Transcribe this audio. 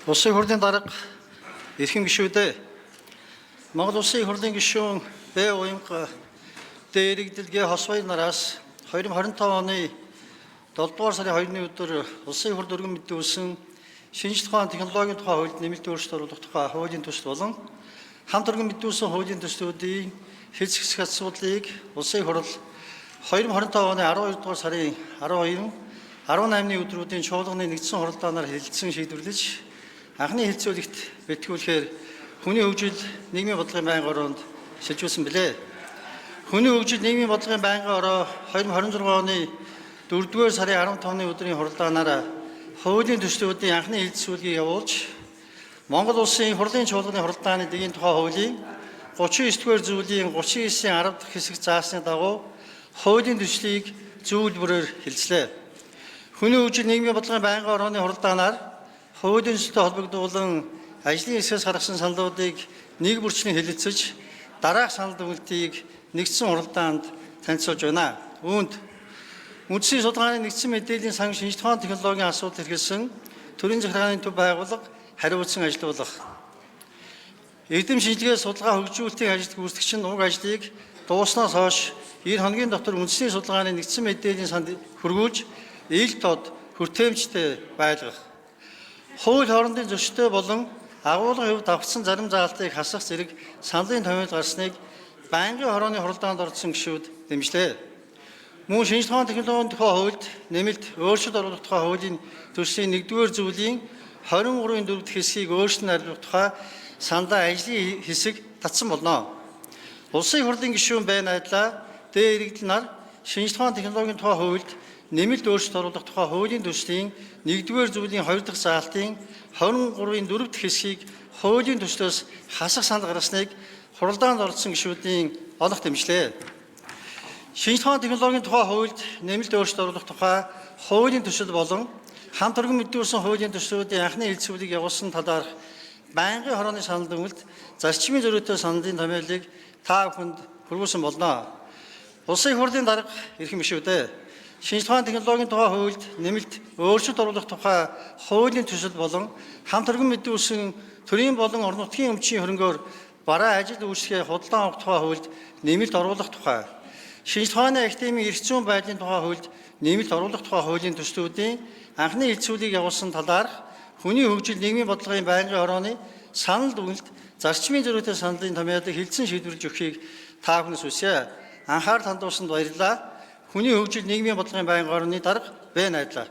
Улсын хурлын дарга эрхэм гишүүдээ Монгол Улсын хурлын гишүүн Б уянга дээрэгдэлгээ хос баяр нараас 2025 оны 7 дугаар сарын 2-ны өдөр Улсын хурд өргөн мэдүүлсэн шинжлэх ухааны технологийн тухай хуульд нэмэлт өөрчлөлт оруулах тухай хуулийн төсөл болон хамт өргөн мэдүүлсэн хуулийн төслүүдийн хэлцэх асуудлыг Улсын хурл 2025 оны 12 дугаар сарын 12 18-ны өдрүүдийн чуулганы нэгдсэн хуралдаанаар хэлэлцсэн шийдвэрлэж анхны хэлэлцүүлэгт бэлтгүүлэхээр хүний хөгжил нийгмийн бодлогын байнгын ороонд шилжүүлсэн билээ. Хүний хөгжил нийгмийн бодлогын байнгын ороо 2026 оны 4-р сарын 15-ны өдрийн хуралдаанаар хуулийн төслүүдийн анхны хэлэлцүүлгийг явуулж Монгол Улсын хурлын чуулганы хуралдааны дэгийн тухай хуулийн 39-р зүйлийн 39-ийн 10 дахь хэсэг заасны дагуу хуулийн төслийг зөвлбөрөөр хэлцлээ. Хүний хөгжил нийгмийн бодлогын байнгын орооны хуралдаанаар хуулийн төсөлтэй холбогдуулан ажлын хэсгээс гаргасан саналуудыг нэг бүрчлэн хэлэлцэж дараах санал дүгнэлтийг нэгдсэн хуралдаанд танилцуулж байна. Үүнд үндэсний судалгааны нэгдсэн мэдээллийн сан шинжлэх ухааны технологийн асуудал хэрэгэлсэн төрийн захиргааны төв байгууллага хариуцсан ажиллуулах. Эрдэм шинжилгээ судалгаа хөгжүүлэлтийн ажилд гүйцэтгэгч нь уг ажлыг дууснаас хойш 90 хоногийн дотор үндэсний судалгааны нэгдсэн мэдээллийн санд хүргүүлж ил тод хүртээмжтэй байлгах. Хууль хоорондын зөрчилтэй болон агуулгын хувьд давхцсан зарим заалтыг хасах зэрэг саналын томьёол гарсныг байнгын хорооны хуралдаанд оролцсон гишүүд дэмжлээ. Мөн шинжлэх ухааны технологийн тухай хуульд нэмэлт өөрчлөлт оруулах тухай хуулийн төслийн 1-р зүйлийн 23-ийн 4 дахь хэсгийг өөрчлөн арилгах тухай саналаа ажлын хэсэг татсан болно. Улсын хурлын гишүүн Б найдлаа дээрэгдэл нар шинжлэх ухааны технологийн тухай хуульд нэмэлт өөрчлөлт оруулах тухай хуулийн төслийн 1-р зүйлийн 2 дахь заалтын 23-ийн 4 дахь хэсгийг хуулийн төслөөс хасах санал гаргасныг хуралдаанд оролцсон гишүүдийн онох дэмжлээ. Шинжлэх ухааны технологийн тухай хуульд нэмэлт өөрчлөлт оруулах тухай хуулийн төсөл болон хамт өргөн мэдүүлсэн хуулийн төслүүдийн анхны хэлэлцүүлгийг явуулсан талаарх байнгын хорооны санал дүгнэлт зарчмын зөрүүтэй саналын томьёолыг та бүхэнд хүргүүлсэн болно. Улсын хурлын дарга эрхэм гишүүдээ шинжлэх ухааны технологийн тухай хуульд нэмэлт өөрчлөлт оруулах тухай хуулийн төсөл болон хамт өргөн мэдүүлсэн төрийн болон орон нутгийн өмчийн хөрөнгөөр бараа ажил үйлчлэгээ худалдан авах тухай хуульд нэмэлт оруулах тухай шинжлэх ухааны академийн эрх зүйн байдлын тухай хуульд нэмэлт оруулах тухай хуулийн төслүүдийн анхны хэлэлцүүлгийг явуулсан талаарх хүний хөгжил нийгмийн бодлогын байнгын орооны санал дүгнэлт зарчмын зөрүүтэй саналын томьёолыг хэлэлцэн шийдвэрлэж өгөхийг та бүхнээс хүсье. Анхаарал хандуулсанд баярлалаа. Хүний хөгжил нийгмийн бодлогын байнгын орооны дарга Б найдлаа.